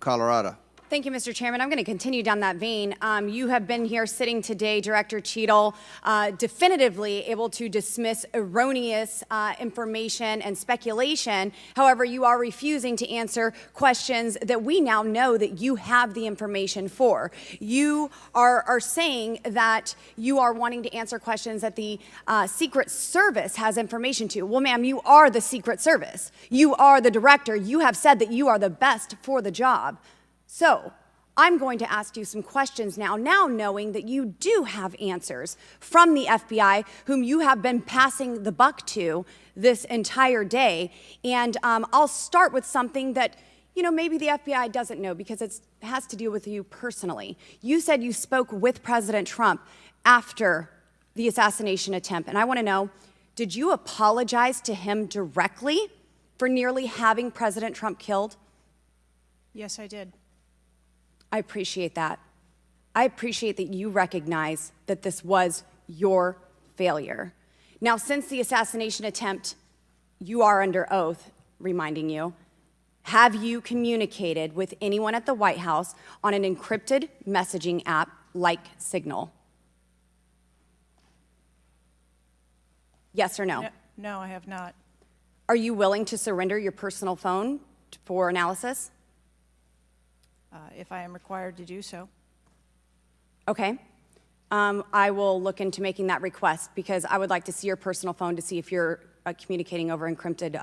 Colorado. Thank you, Mr. Chairman. I'm going to continue down that vein. You have been here sitting today, Director Cheadle, definitively able to dismiss erroneous information and speculation. However, you are refusing to answer questions that we now know that you have the information for. You are saying that you are wanting to answer questions that the Secret Service has information to. Well, ma'am, you are the Secret Service. You are the director. You have said that you are the best for the job. So, I'm going to ask you some questions now knowing that you do have answers from the FBI, whom you have been passing the buck to this entire day. And I'll start with something that, maybe the FBI doesn't know because it has to do with you personally. You said you spoke with President Trump after the assassination attempt. And I want to know, did you apologize to him directly for nearly having President Trump killed? Yes, I did. I appreciate that. I appreciate that you recognize that this was your failure. Now, since the assassination attempt, you are under oath, reminding you, have you communicated with anyone at the White House on an encrypted messaging app like Signal? Yes or no? No, I have not. Are you willing to surrender your personal phone for analysis? If I am required to do so. Okay. I will look into making that request because I would like to see your personal phone to see if you're communicating over encrypted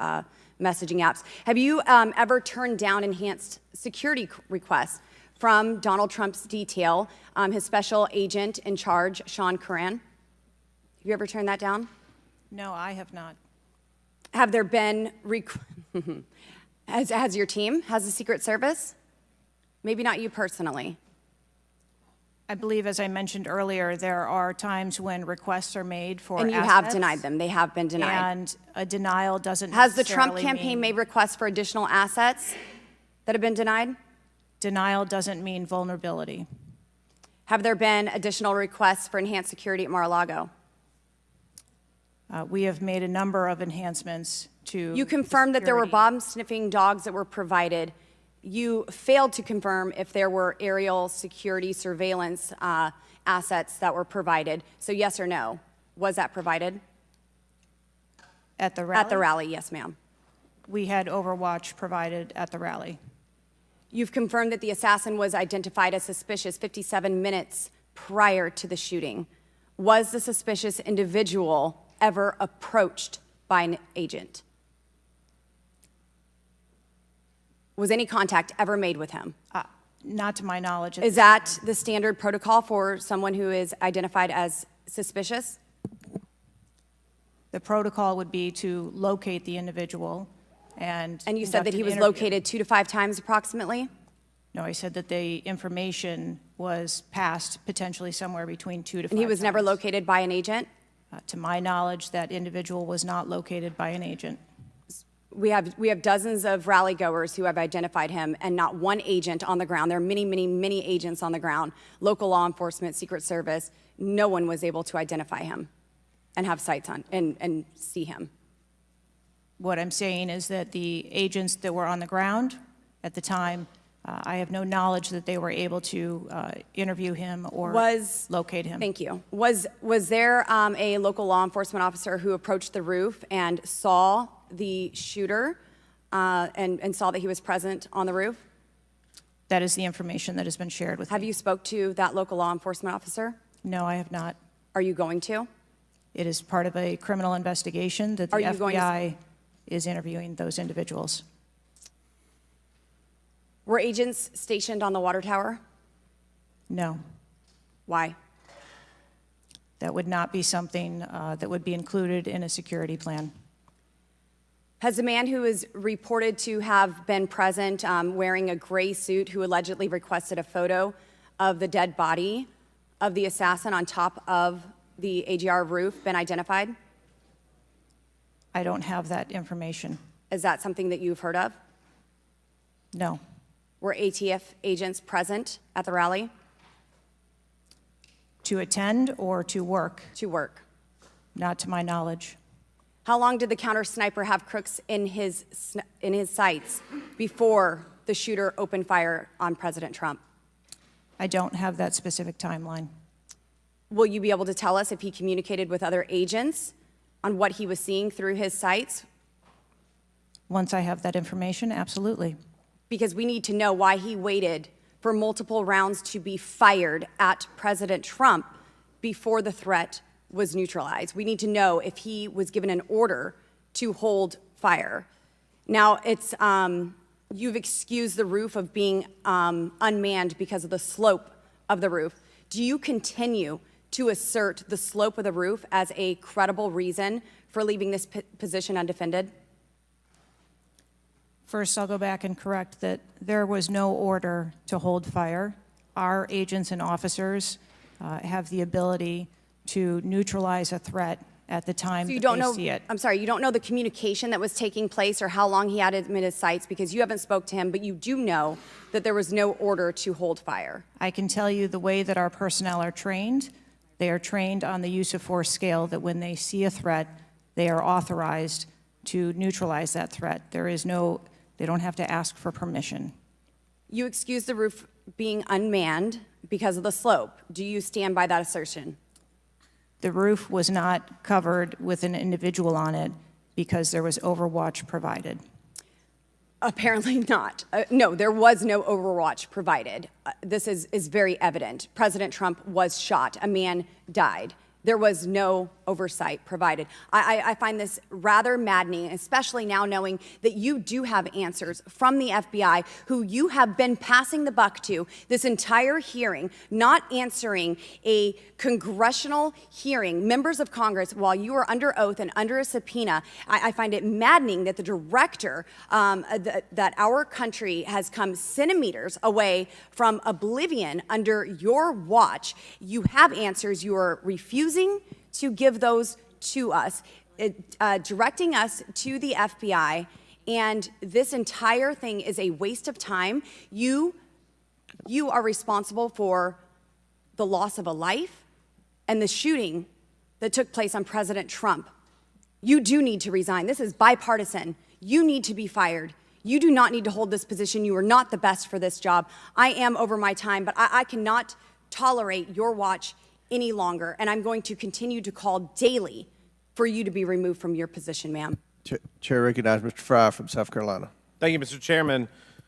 messaging apps. Have you ever turned down enhanced security requests from Donald Trump's detail, his special agent in charge, Sean Curran? Have you ever turned that down? No, I have not. Have there been, has your team, has the Secret Service? Maybe not you personally. I believe, as I mentioned earlier, there are times when requests are made for And you assets, have denied them. They have been denied. And a denial doesn't Has the Trump necessarily campaign mean, made requests for additional assets that have been denied? Denial doesn't mean vulnerability. Have there been additional requests for enhanced security at Mar-a-Lago? We have made a number of enhancements to You confirmed that there were security. bomb-sniffing dogs that were provided. You failed to confirm if there were aerial security surveillance assets that were provided. So yes or no, was that provided? At the rally? At the rally, yes, ma'am. We had Overwatch provided at the rally. You've confirmed that the assassin was identified as suspicious 57 minutes prior to the shooting. Was the suspicious individual ever approached by an agent? Was any contact ever made with him? Not to my knowledge. Is that the standard protocol for someone who is identified as suspicious? The protocol would be to locate the individual and And you said that conduct he an was interview. located 2 to 5 times approximately? No, I said that the information was passed potentially somewhere between 2 to 5 And he was never times. located by an agent? To my knowledge, that individual was not located by an agent. We have dozens of rally goers who have identified him and not one agent on the ground. There are many, many, many agents on the ground, local law enforcement, Secret Service. No one was able to identify him and have sights on and see him. What I'm saying is that the agents that were on the ground at the time, I have no knowledge that they were able to interview him or locate him. Thank you. Was there a local law enforcement officer who approached the roof and saw the shooter and saw that he was present on the roof? That is the information that has been shared with me. Have you spoke to that local law enforcement officer? No, I have not. Are you going to? It is part of a criminal investigation that the Are you going to- FBI is interviewing those individuals. Were agents stationed on the water tower? No, Why? that would not be something that would be included in a security plan. Has the man who is reported to have been present wearing a gray suit who allegedly requested a photo of the dead body of the assassin on top of the AGR roof been identified? I don't have that information. Is that something that you've heard of? No. Were ATF agents present at the rally? To attend or to work? To work. Not to my knowledge. How long did the counter sniper have crooks in his sights before the shooter opened fire on President Trump? I don't have that specific timeline. Will you be able to tell us if he communicated with other agents on what he was seeing through his sights? Once I have that information, absolutely. Because we need to know why he waited for multiple rounds to be fired at President Trump before the threat was neutralized. We need to know if he was given an order to hold fire. Now, you've excused the roof of being unmanned because of the slope of the roof. Do you continue to assert the slope of the roof as a credible reason for leaving this position undefended? First, I'll go back and correct that there was no order to hold fire. Our agents and officers have the ability to neutralize a threat at the time So you that don't they know, see it. I'm sorry, you don't know the communication that was taking place or how long he had him in his sights because you haven't spoke to him, but you do know that there was no order to hold fire. I can tell you the way that our personnel are trained. They are trained on the use of force scale, that when they see a threat, they are authorized to neutralize that threat. They don't have to ask for permission. You excuse the roof being unmanned because of the slope. Do you stand by that assertion? The roof was not covered with an individual on it because there was overwatch provided. Apparently not. No, there was no overwatch provided. This is very evident. President Trump was shot. A man died. There was no oversight provided. I find this rather maddening, especially now knowing that you do have answers from the FBI, who you have been passing the buck to this entire hearing, not answering a congressional hearing, members of Congress, while you are under oath and under a subpoena. I find it maddening that the director, that our country has come centimeters away from oblivion under your watch. You have answers. You are refusing to give those to us, directing us to the FBI, and this entire thing is a waste of time. You are responsible for the loss of a life and the shooting that took place on President Trump. You do need to resign. This is bipartisan. You need to be fired. You do not need to hold this position. You are not the best for this job. I am over my time, but I cannot tolerate your watch any longer, and I'm going to continue to call daily for you to be removed from your position, ma'am. Chair recognizes Mr. Fry from South Carolina. Thank you, Mr. Chairman.